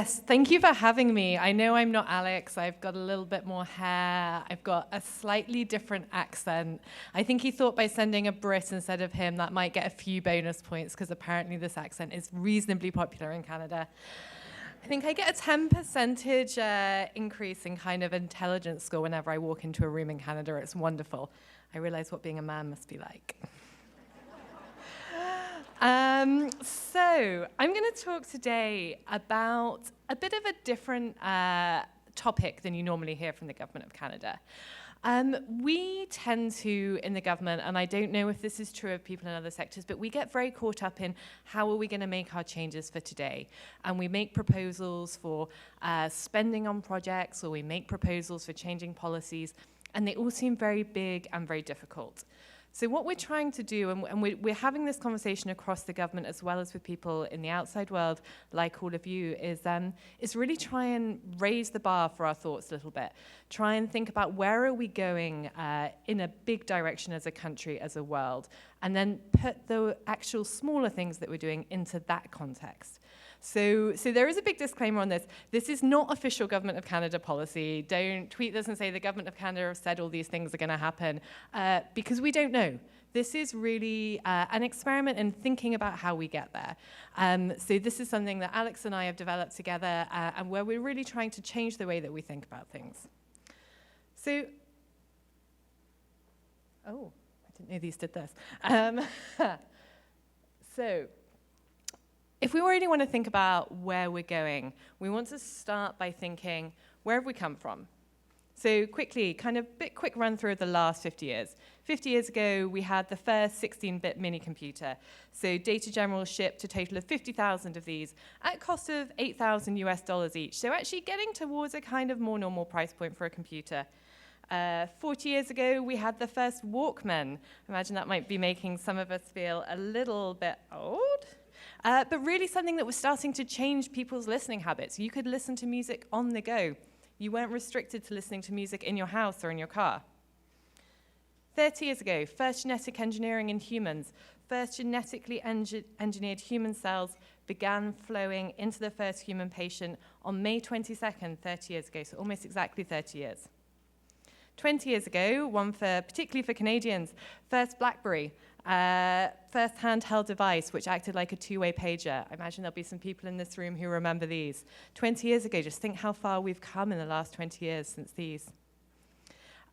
Yes, thank you for having me. I know I'm not Alex. I've got a little bit more hair. I've got a slightly different accent. I think he thought by sending a Brit instead of him, that might get a few bonus points, because apparently this accent is reasonably popular in Canada. I think I get a 10% increase in kind of intelligence score whenever I walk into a room in Canada. It's wonderful. I realize what being a man must be like. So I'm going to talk today about a bit of a different topic than you normally hear from the Government of Canada. We tend to, in the government, and I don't know if this is true of people in other sectors, but we get very caught up in how are we going to make our changes for today. And we make proposals for spending on projects, or we make proposals for changing policies, and they all seem very big and very difficult. So what we're trying to do, and we're having this conversation across the government as well as with people in the outside world, like all of you, is really try and raise the bar for our thoughts a little bit. Try and think about where are we going in a big direction as a country, as a world, and then put the actual smaller things that we're doing into that context. So there is a big disclaimer on this. This is not official Government of Canada policy. Don't tweet this and say the Government of Canada have said all these things are going to happen, because we don't know. This is really an experiment in thinking about how we get there. So this is something that Alex and I have developed together, and where we're really trying to change the way that we think about things. So, oh, I didn't know these did this. So, if we really want to think about where we're going, we want to start by thinking, where have we come from? So quickly, kind of quick run through of the last 50 years. 50 years ago, we had the first 16-bit mini computer. So Data General shipped a total of 50,000 of these at a cost of $8,000 US each. So actually getting towards a kind of more normal price point for a computer. 40 years ago, we had the first Walkman. Imagine that might be making some of us feel a little bit old. But really something that was starting to change people's listening habits. You could listen to music on the go. You weren't restricted to listening to music in your house or in your car. 30 years ago, first genetic engineering in humans. First genetically engineered human cells began flowing into the first human patient on May 22nd, 30 years ago, so almost exactly 30 years. 20 years ago, particularly for Canadians, first BlackBerry. First handheld device, which acted like a two-way pager. I imagine there'll be some people in this room who remember these. 20 years ago, just think how far we've come in the last 20 years since these.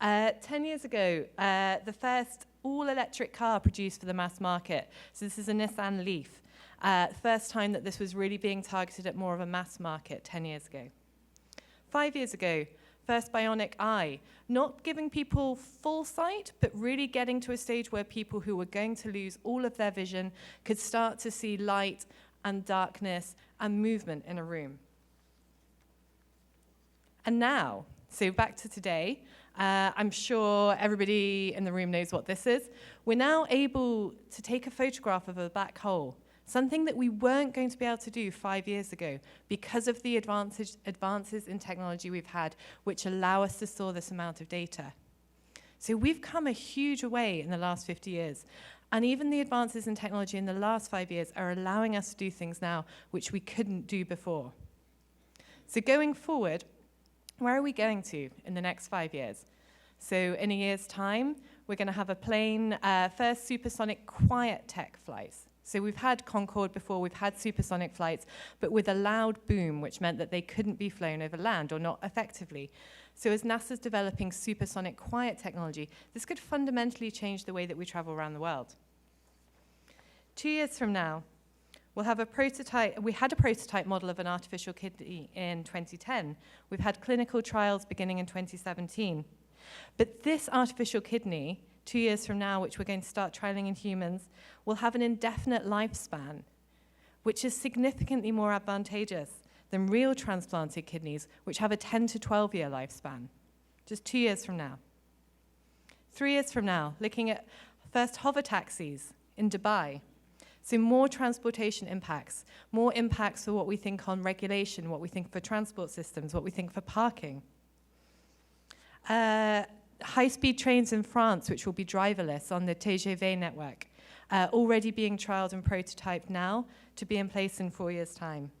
10 years ago, the first all-electric car produced for the mass market. So this is a Nissan Leaf. First time that this was really being targeted at more of a mass market, 10 years ago. 5 years ago, first bionic eye, not giving people full sight, but really getting to a stage where people who were going to lose all of their vision could start to see light and darkness and movement in a room. And now, so back to today, I'm sure everybody in the room knows what this is. We're now able to take a photograph of a black hole, something that we weren't going to be able to do 5 years ago because of the advances in technology we've had, which allow us to store this amount of data. So we've come a huge way in the last 50 years. And even the advances in technology in the last 5 years are allowing us to do things now which we couldn't do before. So going forward, where are we going to in the next 5 years? So in a year's time, we're going to have a plane, first supersonic quiet tech flights. So we've had Concorde before, we've had supersonic flights, but with a loud boom, which meant that they couldn't be flown over land or not effectively. So as NASA's developing supersonic quiet technology, this could fundamentally change the way that we travel around the world. 2 years from now, we'll have a prototype. We had a prototype model of an artificial kidney in 2010. We've had clinical trials beginning in 2017. But this artificial kidney, 2 years from now, which we're going to start trialing in humans, will have an indefinite lifespan, which is significantly more advantageous than real transplanted kidneys, which have a 10 to 12-year lifespan, just 2 years from now. 3 years from now, looking at first hover taxis in Dubai. So more transportation impacts, more impacts for what we think on regulation, what we think for transport systems, what we think for parking. High-speed trains in France, which will be driverless on the TGV network, already being trialed and prototyped now to be in place in 4 years' time.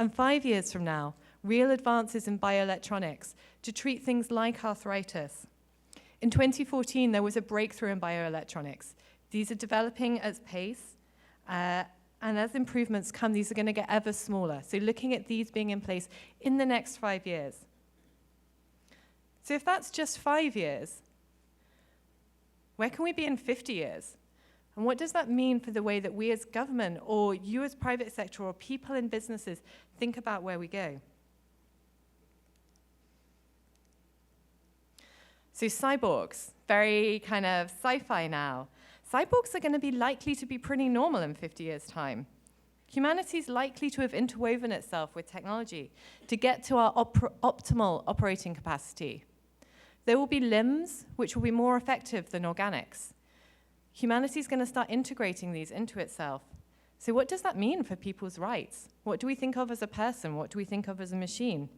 And 5 years from now, real advances in bioelectronics to treat things like arthritis. In 2014, there was a breakthrough in bioelectronics. These are developing at pace, and as improvements come, these are going to get ever smaller. So looking at these being in place in the next 5 years. So if that's just 5 years, where can we be in 50 years? And what does that mean for the way that we as government, or you as private sector, or people in businesses think about where we go? So cyborgs, very kind of sci-fi now. Cyborgs are going to be likely to be pretty normal in 50 years' time. Humanity's likely to have interwoven itself with technology to get to our optimal operating capacity. There will be limbs which will be more effective than organics. Humanity's going to start integrating these into itself. So what does that mean for people's rights? What do we think of as a person? What do we think of as a machine?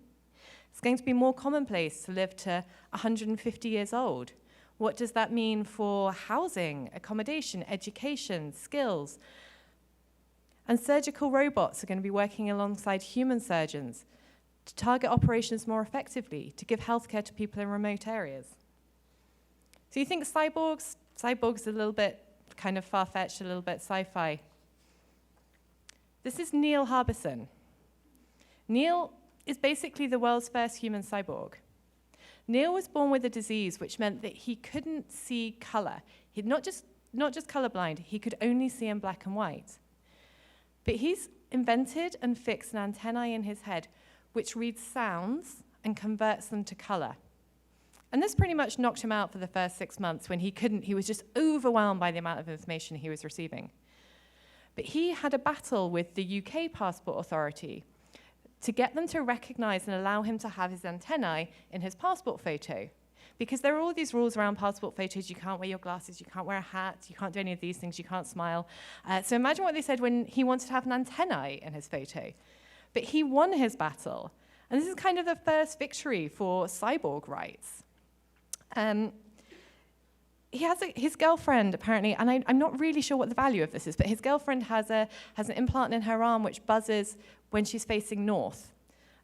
It's going to be more commonplace to live to 150 years old. What does that mean for housing, accommodation, education, skills? And surgical robots are going to be working alongside human surgeons to target operations more effectively, to give healthcare to people in remote areas. So you think cyborgs? Cyborgs are a little bit kind of far-fetched, a little bit sci-fi. This is Neal Harbison. Neal is basically the world's first human cyborg. Neal was born with a disease which meant that he couldn't see color. He'd not just colorblind, he could only see in black and white. But he's invented and fixed an antennae in his head which reads sounds and converts them to color. And this pretty much knocked him out for the first 6 months when he was just overwhelmed by the amount of information he was receiving. But he had a battle with the UK Passport Authority to get them to recognize and allow him to have his antennae in his passport photo. Because there are all these rules around passport photos. You can't wear your glasses, you can't wear a hat, you can't do any of these things, you can't smile. So imagine what they said when he wanted to have an antennae in his photo. But he won his battle. And this is kind of the first victory for cyborg rights. He has his girlfriend, apparently, and I'm not really sure what the value of this is, but his girlfriend has an implant in her arm which buzzes when she's facing north.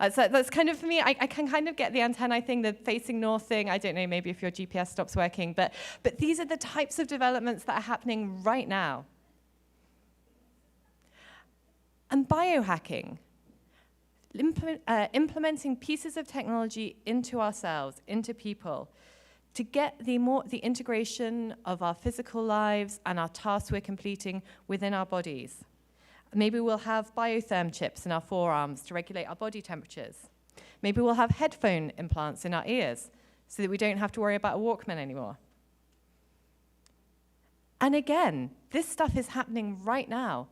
So that's kind of, for me, I can kind of get the antennae thing, the facing north thing. I don't know, maybe if your GPS stops working, but these are the types of developments that are happening right now. And biohacking, implementing pieces of technology into ourselves, into people, to get the integration of our physical lives and our tasks we're completing within our bodies. Maybe we'll have biotherm chips in our forearms to regulate our body temperatures. Maybe we'll have headphone implants in our ears so that we don't have to worry about a Walkman anymore. And again, this stuff is happening right now.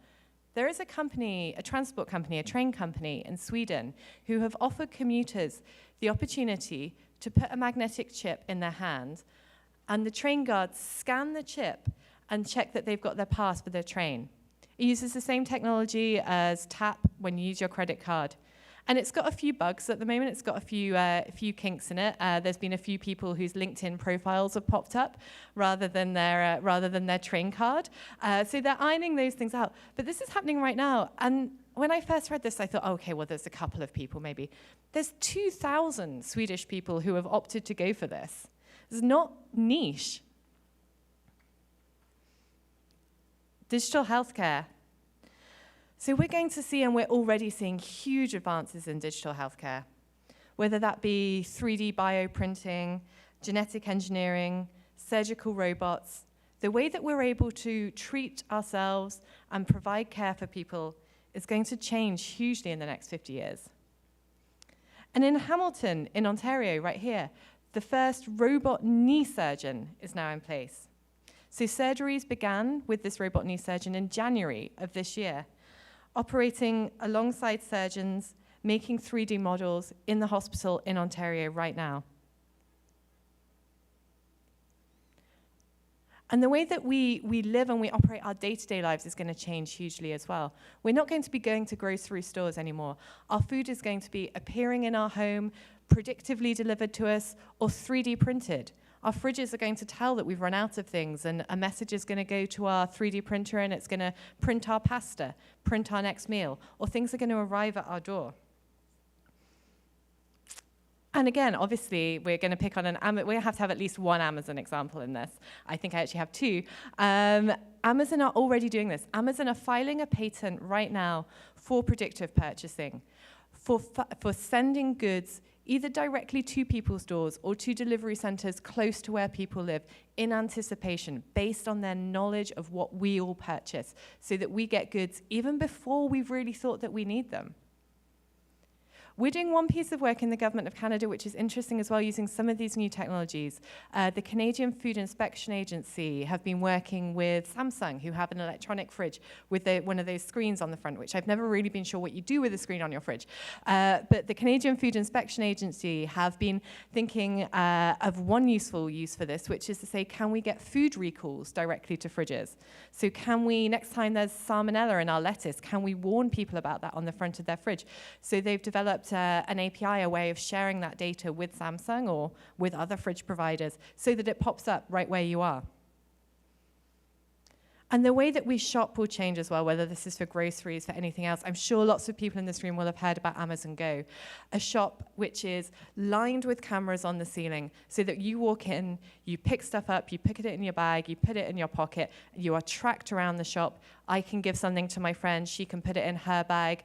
There is a company, a transport company, a train company in Sweden who have offered commuters the opportunity to put a magnetic chip in their hand, and the train guards scan the chip and check that they've got their pass for their train. It uses the same technology as tap when you use your credit card. And it's got a few bugs at the moment. It's got a few kinks in it. There's been a few people whose LinkedIn profiles have popped up rather than their train card. So they're ironing those things out. But this is happening right now. And when I first read this, I thought, okay, well, there's a couple of people maybe. There's 2,000 Swedish people who have opted to go for this. It's not niche. Digital healthcare. So we're going to see, and we're already seeing, huge advances in digital healthcare, whether that be 3D bioprinting, genetic engineering, surgical robots. The way that we're able to treat ourselves and provide care for people is going to change hugely in the next 50 years. And in Hamilton, in Ontario, right here, the first robot knee surgeon is now in place. So surgeries began with this robot knee surgeon in January of this year, operating alongside surgeons, making 3D models in the hospital in Ontario right now. And the way that we live and we operate our day-to-day lives is going to change hugely as well. We're not going to be going to grocery stores anymore. Our food is going to be appearing in our home, predictively delivered to us, or 3D printed. Our fridges are going to tell that we've run out of things, and a message is going to go to our 3D printer, and it's going to print our pasta, print our next meal, or things are going to arrive at our door. And again, obviously, we're going to pick on we have to have at least one Amazon example in this. I think I actually have two. Amazon are already doing this. Amazon are filing a patent right now for predictive purchasing, for sending goods either directly to people's doors or to delivery centers close to where people live in anticipation, based on their knowledge of what we all purchase, so that we get goods even before we've really thought that we need them. We're doing one piece of work in the government of Canada, which is interesting as well, using some of these new technologies. The Canadian Food Inspection Agency have been working with Samsung, who have an electronic fridge with one of those screens on the front, which I've never really been sure what you do with a screen on your fridge. But the Canadian Food Inspection Agency have been thinking of one useful use for this, which is to say, can we get food recalls directly to fridges? So can we, next time there's salmonella in our lettuce, can we warn people about that on the front of their fridge? So they've developed an API, a way of sharing that data with Samsung or with other fridge providers so that it pops up right where you are. And the way that we shop will change as well, whether this is for groceries, for anything else. I'm sure lots of people in this room will have heard about Amazon Go, a shop which is lined with cameras on the ceiling so that you walk in, you pick stuff up, you pick it in your bag, you put it in your pocket, you are tracked around the shop. I can give something to my friend, she can put it in her bag.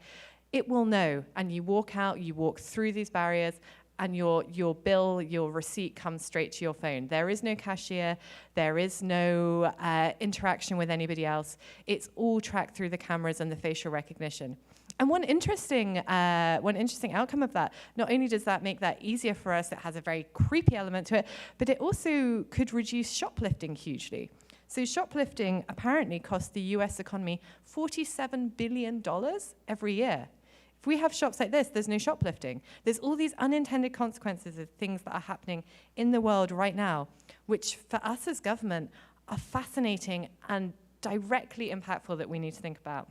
It will know, and you walk out, you walk through these barriers, and your bill, your receipt comes straight to your phone. There is no cashier, there is no interaction with anybody else. It's all tracked through the cameras and the facial recognition. And one interesting outcome of that, not only does that make that easier for us, it has a very creepy element to it, but it also could reduce shoplifting hugely. So shoplifting apparently costs the US economy $47 billion every year. If we have shops like this, there's no shoplifting. There's all these unintended consequences of things that are happening in the world right now, which for us as government are fascinating and directly impactful that we need to think about.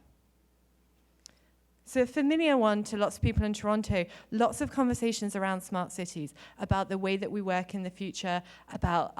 So a familiar one to lots of people in Toronto, lots of conversations around smart cities, about the way that we work in the future, about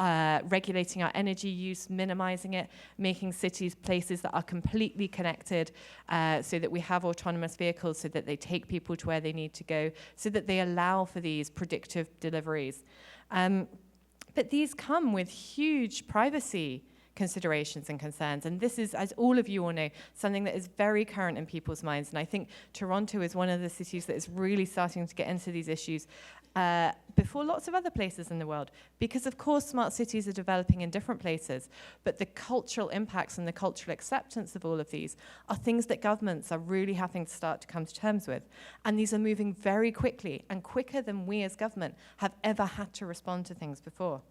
regulating our energy use, minimizing it, making cities places that are completely connected so that we have autonomous vehicles, so that they take people to where they need to go, so that they allow for these predictive deliveries. But these come with huge privacy considerations and concerns. And this is, as all of you all know, something that is very current in people's minds. And I think Toronto is one of the cities that is really starting to get into these issues before lots of other places in the world. Because, of course, smart cities are developing in different places, but the cultural impacts and the cultural acceptance of all of these are things that governments are really having to start to come to terms with. And these are moving very quickly, and quicker than we as government have ever had to respond to things before.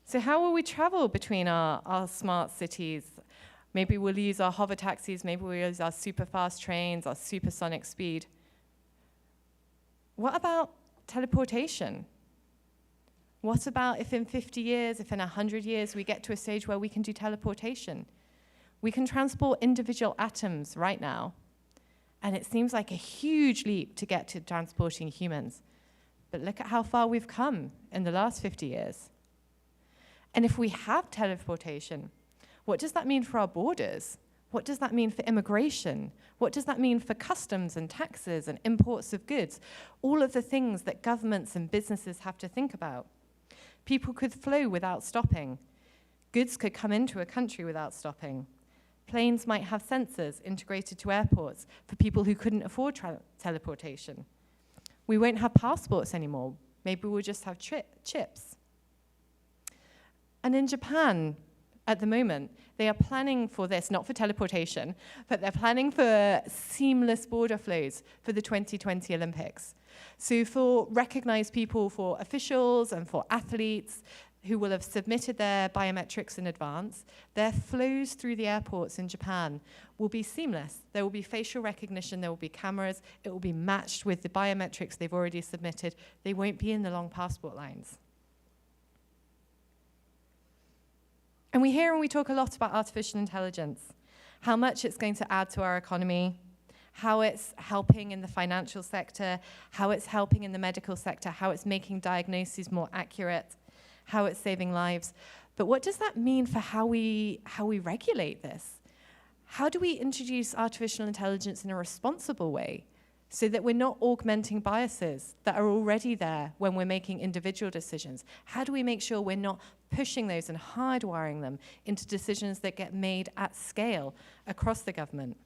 So how will we travel between our smart cities? Maybe we'll use our hover taxis, maybe we'll use our super fast trains, our supersonic speed. What about teleportation? What about if in 50 years, if in 100 years, we get to a stage where we can do teleportation? We can transport individual atoms right now, and it seems like a huge leap to get to transporting humans. But look at how far we've come in the last 50 years. And if we have teleportation, what does that mean for our borders? What does that mean for immigration? What does that mean for customs and taxes and imports of goods? All of the things that governments and businesses have to think about. People could flow without stopping. Goods could come into a country without stopping. Planes might have sensors integrated to airports for people who couldn't afford teleportation. We won't have passports anymore. Maybe we'll just have chips. And in Japan, at the moment, they are planning for this, not for teleportation, but they're planning for seamless border flows for the 2020 Olympics. So for recognized people, for officials and for athletes who will have submitted their biometrics in advance, their flows through the airports in Japan will be seamless. There will be facial recognition, there will be cameras, it will be matched with the biometrics they've already submitted. They won't be in the long passport lines. And we hear and we talk a lot about artificial intelligence, how much it's going to add to our economy, how it's helping in the financial sector, how it's helping in the medical sector, how it's making diagnoses more accurate, how it's saving lives. But what does that mean for how we regulate this? How do we introduce artificial intelligence in a responsible way so that we're not augmenting biases that are already there when we're making individual decisions? How do we make sure we're not pushing those and hardwiring them into decisions that get made at scale across the government?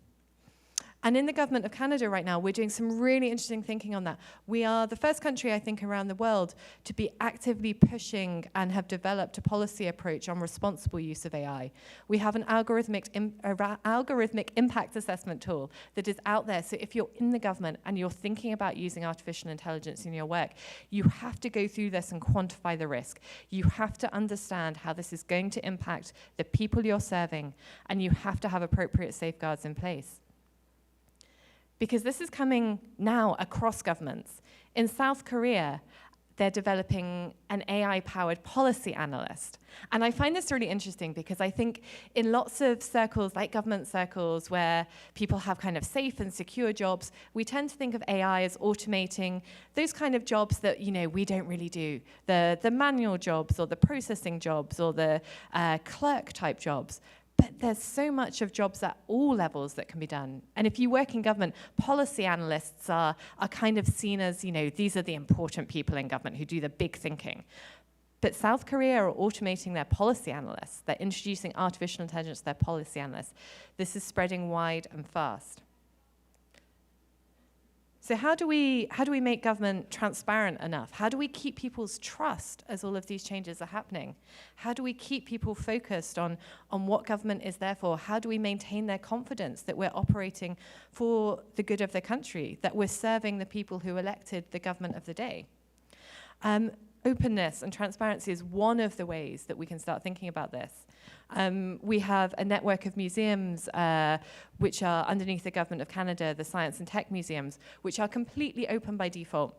And in the government of Canada right now, we're doing some really interesting thinking on that. We are the first country, I think, around the world to be actively pushing and have developed a policy approach on responsible use of AI. We have an algorithmic impact assessment tool that is out there. So if you're in the government and you're thinking about using artificial intelligence in your work, you have to go through this and quantify the risk. You have to understand how this is going to impact the people you're serving, and you have to have appropriate safeguards in place. Because this is coming now across governments. In South Korea, they're developing an AI-powered policy analyst. And I find this really interesting because I think in lots of circles, like government circles, where people have kind of safe and secure jobs, we tend to think of AI as automating those kind of jobs that, we don't really do. The manual jobs or the processing jobs or the clerk-type jobs. But there's so much of jobs at all levels that can be done. And if you work in government, policy analysts are kind of seen as, these are the important people in government who do the big thinking. But South Korea are automating their policy analysts. They're introducing artificial intelligence to their policy analysts. This is spreading wide and fast. So how do we make government transparent enough? How do we keep people's trust as all of these changes are happening? How do we keep people focused on what government is there for? How do we maintain their confidence that we're operating for the good of the country, that we're serving the people who elected the government of the day? Openness and transparency is one of the ways that we can start thinking about this. We have a network of museums which are underneath the Government of Canada, the Science and Tech Museums, which are completely open by default,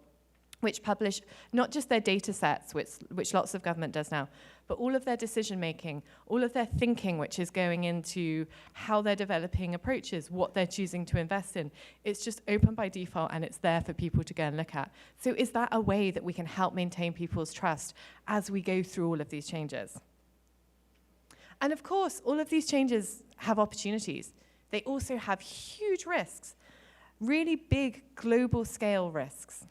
which publish not just their data sets, which lots of government does now, but all of their decision-making, all of their thinking, which is going into how they're developing approaches, what they're choosing to invest in. It's just open by default, and it's there for people to go and look at. So is that a way that we can help maintain people's trust as we go through all of these changes? And of course, all of these changes have opportunities. They also have huge risks, really big global scale risks.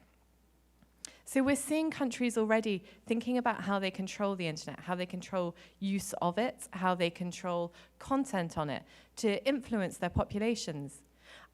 So we're seeing countries already thinking about how they control the internet, how they control use of it, how they control content on it to influence their populations.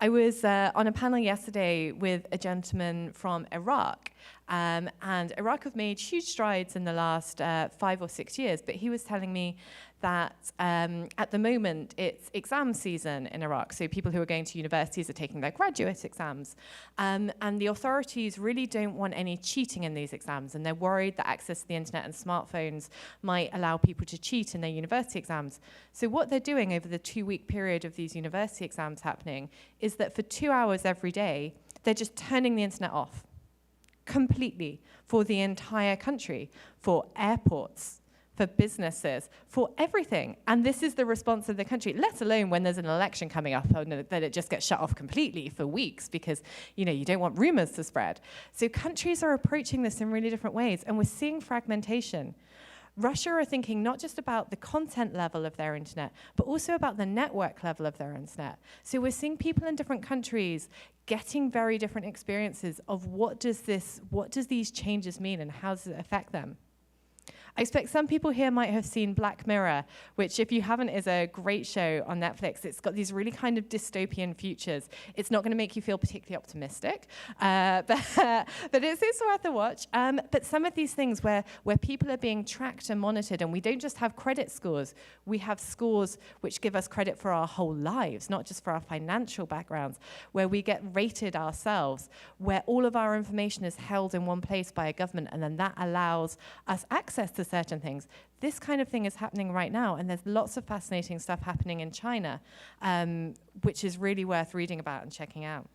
I was on a panel yesterday with a gentleman from Iraq, and Iraq have made huge strides in the last 5 or 6 years, but he was telling me that at the moment it's exam season in Iraq, so people who are going to universities are taking their graduate exams, and the authorities really don't want any cheating in these exams, and they're worried that access to the internet and smartphones might allow people to cheat in their university exams. So what they're doing over the 2-week period of these university exams happening is that for 2 hours every day, they're just turning the internet off completely for the entire country, for airports, for businesses, for everything. And this is the response of the country, let alone when there's an election coming up and that it just gets shut off completely for weeks because, you don't want rumors to spread. So countries are approaching this in really different ways, and we're seeing fragmentation. Russia are thinking not just about the content level of their internet, but also about the network level of their internet. So we're seeing people in different countries getting very different experiences of what does these changes mean and how does it affect them. I expect some people here might have seen Black Mirror, which, if you haven't, is a great show on Netflix. It's got these really kind of dystopian futures. It's not going to make you feel particularly optimistic, but it's worth a watch. But some of these things where people are being tracked and monitored, and we don't just have credit scores, we have scores which give us credit for our whole lives, not just for our financial backgrounds, where we get rated ourselves, where all of our information is held in one place by a government, and then that allows us access to certain things. This kind of thing is happening right now, and there's lots of fascinating stuff happening in China, which is really worth reading about and checking out.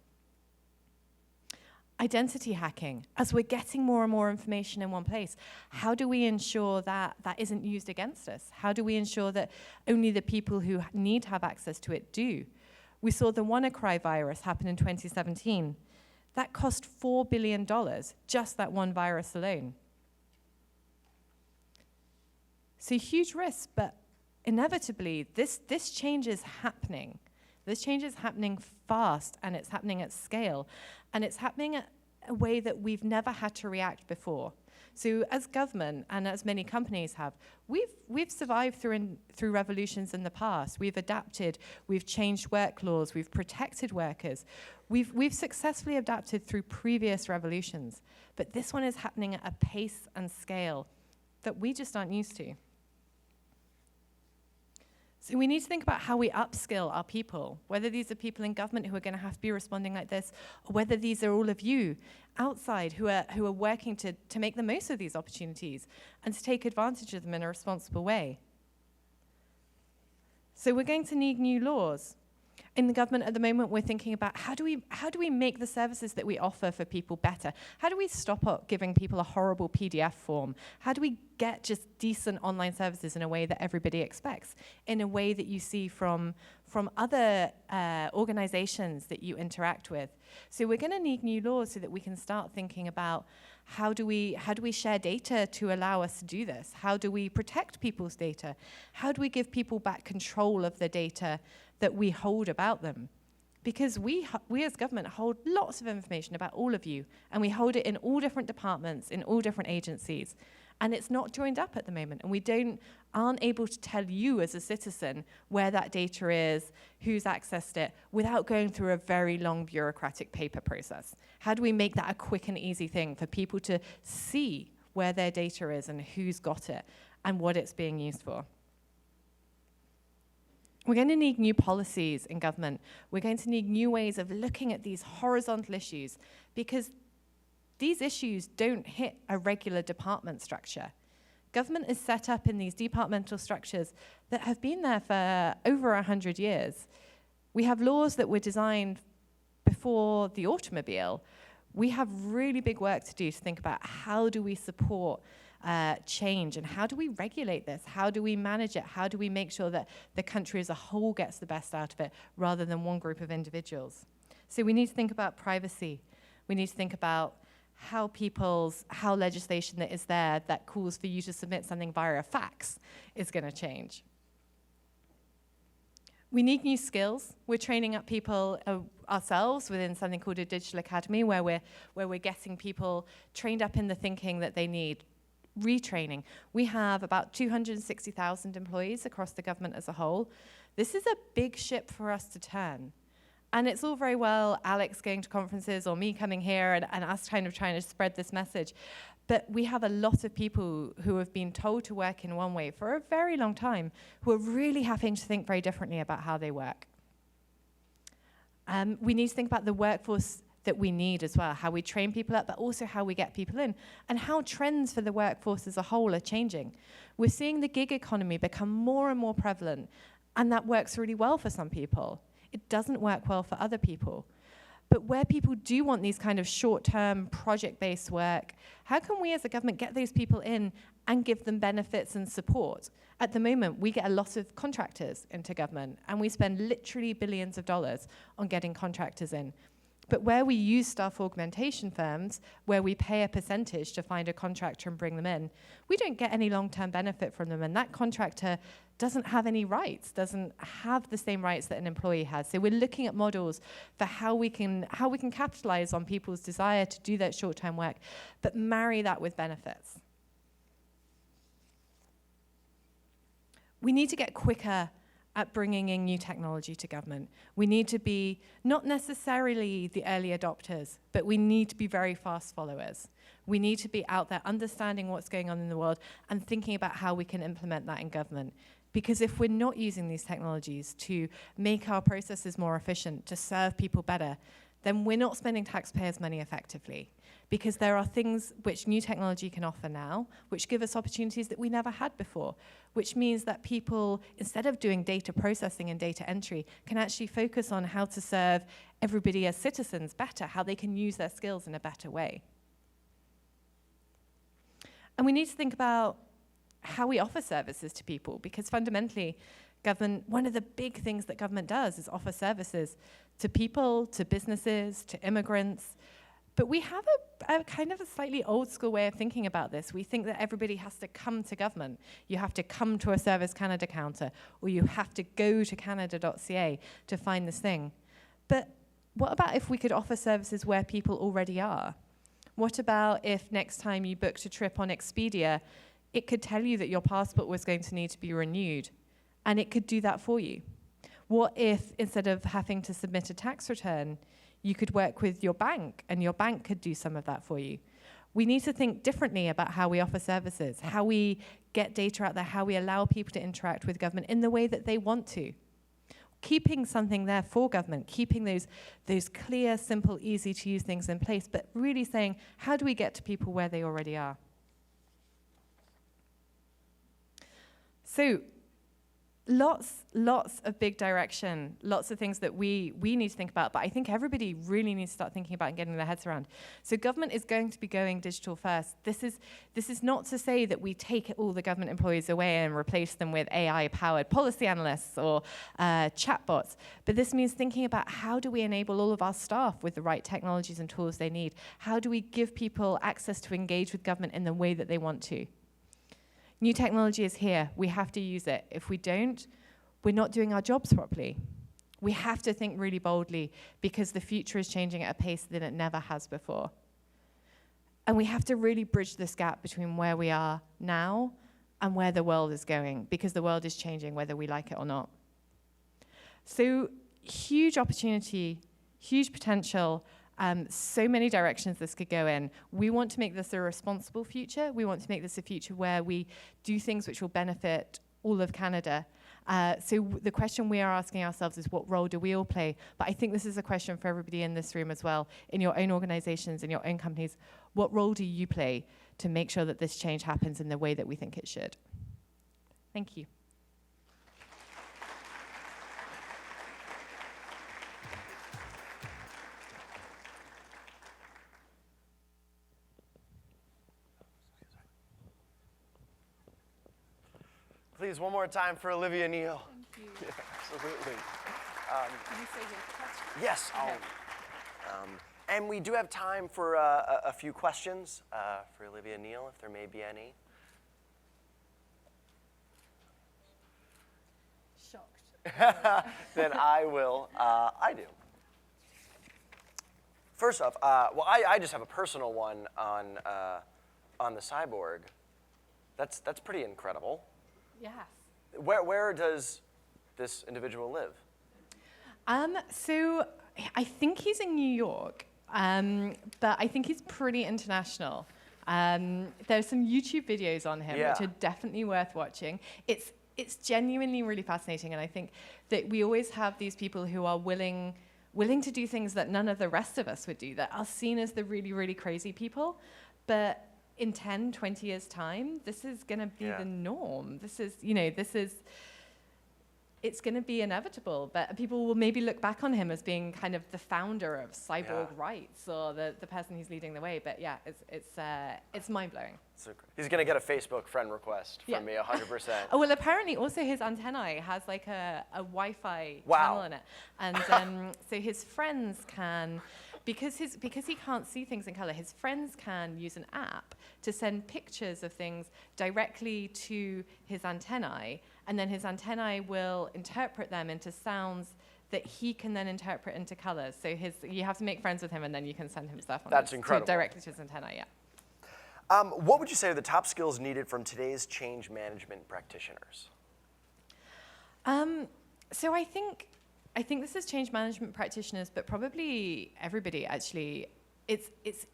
Identity hacking. As we're getting more and more information in one place, how do we ensure that that isn't used against us? How do we ensure that only the people who need to have access to it do? We saw the WannaCry virus happen in 2017. That cost $4 billion, just that one virus alone. So huge risk, but inevitably, this change is happening. This change is happening fast, and it's happening at scale. And it's happening at a way that we've never had to react before. So as government, and as many companies have, we've survived through revolutions in the past. We've adapted, we've changed work laws, we've protected workers. We've successfully adapted through previous revolutions. But this one is happening at a pace and scale that we just aren't used to. So we need to think about how we upskill our people, whether these are people in government who are going to have to be responding like this, or whether these are all of you outside who are working to make the most of these opportunities and to take advantage of them in a responsible way. So we're going to need new laws. In the government at the moment, we're thinking about how do we make the services that we offer for people better? How do we stop giving people a horrible PDF form? How do we get just decent online services in a way that everybody expects, in a way that you see from other organizations that you interact with? So we're going to need new laws so that we can start thinking about how do we share data to allow us to do this? How do we protect people's data? How do we give people back control of the data that we hold about them? Because we as government hold lots of information about all of you, and we hold it in all different departments, in all different agencies, and it's not joined up at the moment, and we aren't able to tell you as a citizen where that data is, who's accessed it, without going through a very long bureaucratic paper process. How do we make that a quick and easy thing for people to see where their data is and who's got it and what it's being used for? We're going to need new policies in government. We're going to need new ways of looking at these horizontal issues, because these issues don't hit a regular department structure. Government is set up in these departmental structures that have been there for over 100 years. We have laws that were designed before the automobile. We have really big work to do to think about how do we support change, and how do we regulate this? How do we manage it? How do we make sure that the country as a whole gets the best out of it rather than one group of individuals? So we need to think about privacy. We need to think about how legislation that is there that calls for you to submit something via a fax is going to change. We need new skills. We're training up people ourselves within something called a digital academy, where we're getting people trained up in the thinking that they need. Retraining. We have about 260,000 employees across the government as a whole. This is a big ship for us to turn. And it's all very well Alex going to conferences or me coming here and us kind of trying to spread this message. But we have a lot of people who have been told to work in one way for a very long time, who are really having to think very differently about how they work. We need to think about the workforce that we need as well, how we train people up, but also how we get people in, and how trends for the workforce as a whole are changing. We're seeing the gig economy become more and more prevalent, and that works really well for some people. It doesn't work well for other people. But where people do want these kind of short-term, project-based work, how can we as a government get those people in and give them benefits and support? At the moment, we get a lot of contractors into government, and we spend literally billions of dollars on getting contractors in. But where we use staff augmentation firms, where we pay a percentage to find a contractor and bring them in, we don't get any long-term benefit from them, and that contractor doesn't have any rights, doesn't have the same rights that an employee has. So we're looking at models for how we can capitalize on people's desire to do that short-term work, but marry that with benefits. We need to get quicker at bringing in new technology to government. We need to be not necessarily the early adopters, but we need to be very fast followers. We need to be out there understanding what's going on in the world and thinking about how we can implement that in government. Because if we're not using these technologies to make our processes more efficient, to serve people better, then we're not spending taxpayers' money effectively. Because there are things which new technology can offer now, which give us opportunities that we never had before, which means that people, instead of doing data processing and data entry, can actually focus on how to serve everybody as citizens better, how they can use their skills in a better way. And we need to think about how we offer services to people, because fundamentally, government, one of the big things that government does is offer services to people, to businesses, to immigrants. But we have a kind of a slightly old school way of thinking about this. We think that everybody has to come to government. You have to come to a Service Canada counter, or you have to go to canada.ca to find this thing. But what about if we could offer services where people already are? What about if next time you booked a trip on Expedia, it could tell you that your passport was going to need to be renewed, and it could do that for you? What if, instead of having to submit a tax return, you could work with your bank, and your bank could do some of that for you? We need to think differently about how we offer services, how we get data out there, how we allow people to interact with government in the way that they want to. Keeping something there for government, keeping those clear, simple, easy-to-use things in place, but really saying, how do we get to people where they already are? So, lots of big direction, lots of things that we need to think about, but I think everybody really needs to start thinking about and getting their heads around. So government is going to be going digital first. This is not to say that we take all the government employees away and replace them with AI-powered policy analysts or chatbots, but this means thinking about how do we enable all of our staff with the right technologies and tools they need? How do we give people access to engage with government in the way that they want to? New technology is here. We have to use it. If we don't, we're not doing our jobs properly. We have to think really boldly, because the future is changing at a pace that it never has before. And we have to really bridge this gap between where we are now and where the world is going, because the world is changing whether we like it or not. So huge opportunity, huge potential. So many directions this could go in. We want to make this a responsible future. We want to make this a future where we do things which will benefit all of Canada. So the question we are asking ourselves is, what role do we all play? But I think this is a question for everybody in this room as well, in your own organizations, in your own companies. What role do you play to make sure that this change happens in the way that we think it should? Thank you. Please, one more time for Olivia and Neal. Thank you. Yeah, absolutely. Can you say your question? Yes, Okay. And we do have time for a few questions for Olivia and Neal, if there may be any. Shocked. Then I will. I do. First off, well, I just have a personal one on the cyborg. That's pretty incredible. Yes. Where does this individual live? So I think he's in New York, but I think he's pretty international. There's some YouTube videos on him, which are definitely worth watching. It's genuinely really fascinating, and I think that we always have these people who are willing to do things that none of the rest of us would do, that are seen as the really, really crazy people, but in 10, 20 years' time, this is going to be the norm. It's going to be inevitable, but people will maybe look back on him as being kind of the founder of cyborg rights, or the person who's leading the way. But yeah, it's mind-blowing. He's going to get a Facebook friend request from me, 100%. Oh, well, apparently also his antennae has like a Wi-Fi channel in it. And so his friends can, because he can't see things in color, his friends can use an app to send pictures of things directly to his antennae, and then his antennae will interpret them into sounds that he can then interpret into colors. So you have to make friends with him, and then you can send him stuff on That's incredible. directly to his antennae, yeah. What would you say are the top skills needed from today's change management practitioners? So I think this is change management practitioners, but probably everybody actually.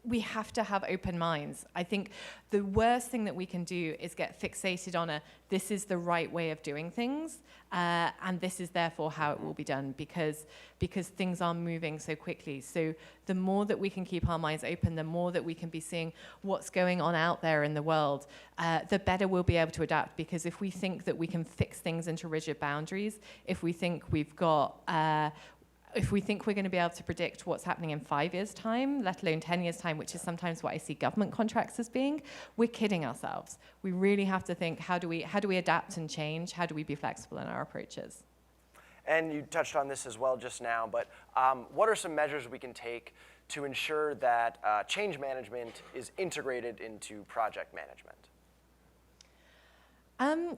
We have to have open minds. I think the worst thing that we can do is get fixated on this is the right way of doing things, and this is therefore how it will be done, because things are moving so quickly. So the more that we can keep our minds open, the more that we can be seeing what's going on out there in the world, the better we'll be able to adapt. Because if we think that we can fix things into rigid boundaries, if we think we've got if we think we're going to be able to predict what's happening in 5 years' time, let alone 10 years' time, which is sometimes what I see government contracts as being, we're kidding ourselves. We really have to think, how do we adapt and change? How do we be flexible in our approaches? And you touched on this as well just now, but what are some measures we can take to ensure that change management is integrated into project management?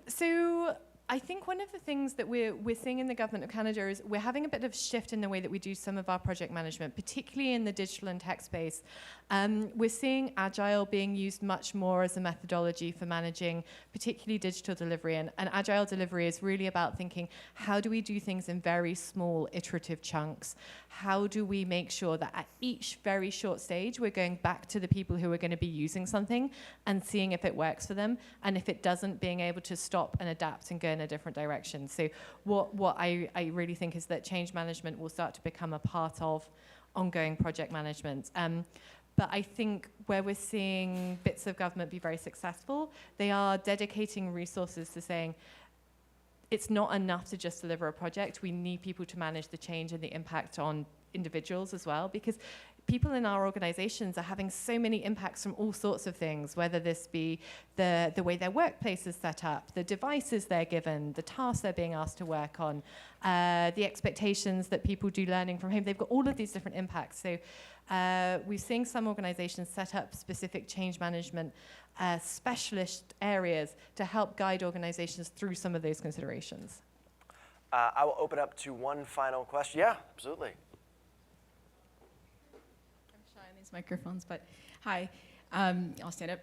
So I think one of the things that we're seeing in the government of Canada is we're having a bit of shift in the way that we do some of our project management, particularly in the digital and tech space. We're seeing Agile being used much more as a methodology for managing particularly digital delivery. And Agile delivery is really about thinking, how do we do things in very small iterative chunks? How do we make sure that at each very short stage, we're going back to the people who are going to be using something and seeing if it works for them, and if it doesn't, being able to stop and adapt and go in a different direction. So what I really think is that change management will start to become a part of ongoing project management. But I think where we're seeing bits of government be very successful, they are dedicating resources to saying, it's not enough to just deliver a project. We need people to manage the change and the impact on individuals as well, because people in our organizations are having so many impacts from all sorts of things, whether this be the way their workplace is set up, the devices they're given, the tasks they're being asked to work on, the expectations that people do learning from home. They've got all of these different impacts. So we've seen some organizations set up specific change management specialist areas to help guide organizations through some of those considerations. I will open up to one final question. Yeah, absolutely. These microphones, but hi, I'll stand up.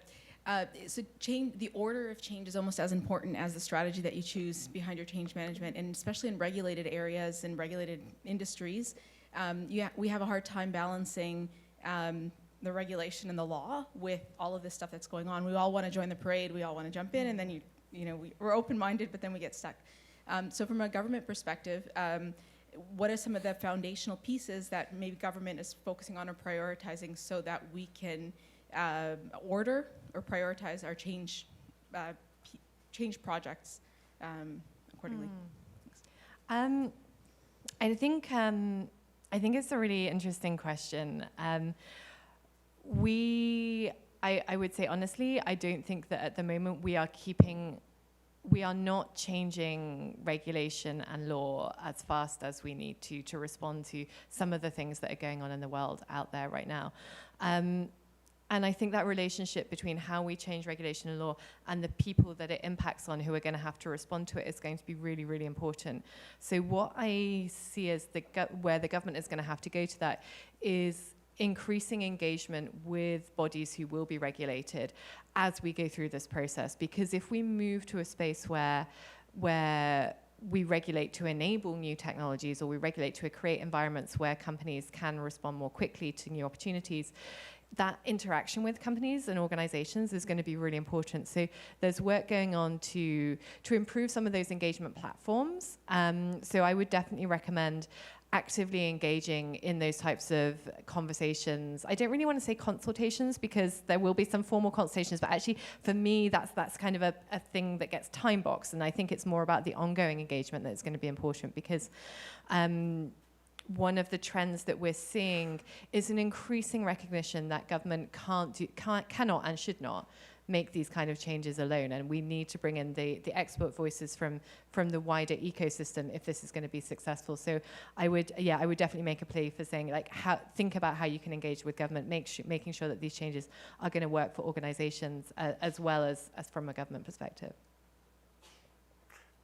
So the order of change is almost as important as the strategy that you choose behind your change management, and especially in regulated areas and regulated industries, we have a hard time balancing the regulation and the law with all of this stuff that's going on. We all want to join the parade, we all want to jump in, and then we're open-minded, but then we get stuck. So from a government perspective, what are some of the foundational pieces that maybe government is focusing on or prioritizing so that we can order or prioritize our change projects accordingly? I think it's a really interesting question. I would say honestly, I don't think that at the moment we are not changing regulation and law as fast as we need to respond to some of the things that are going on in the world out there right now. And I think that relationship between how we change regulation and law and the people that it impacts on who are going to have to respond to it is going to be really, really important. So what I see as where the government is going to have to go to that is increasing engagement with bodies who will be regulated as we go through this process. Because if we move to a space where we regulate to enable new technologies, or we regulate to create environments where companies can respond more quickly to new opportunities, that interaction with companies and organizations is going to be really important. So there's work going on to improve some of those engagement platforms. So I would definitely recommend actively engaging in those types of conversations. I don't really want to say consultations, because there will be some formal consultations, but actually for me that's kind of a thing that gets time boxed, and I think it's more about the ongoing engagement that's going to be important, because one of the trends that we're seeing is an increasing recognition that government cannot and should not make these kind of changes alone, and we need to bring in the expert voices from the wider ecosystem if this is going to be successful. So I would definitely make a plea for saying, like, think about how you can engage with government, making sure that these changes are going to work for organizations as well as from a government perspective.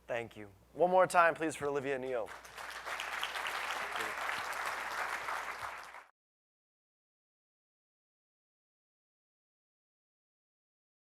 Thank you. One more time, please, for Olivia and Neal.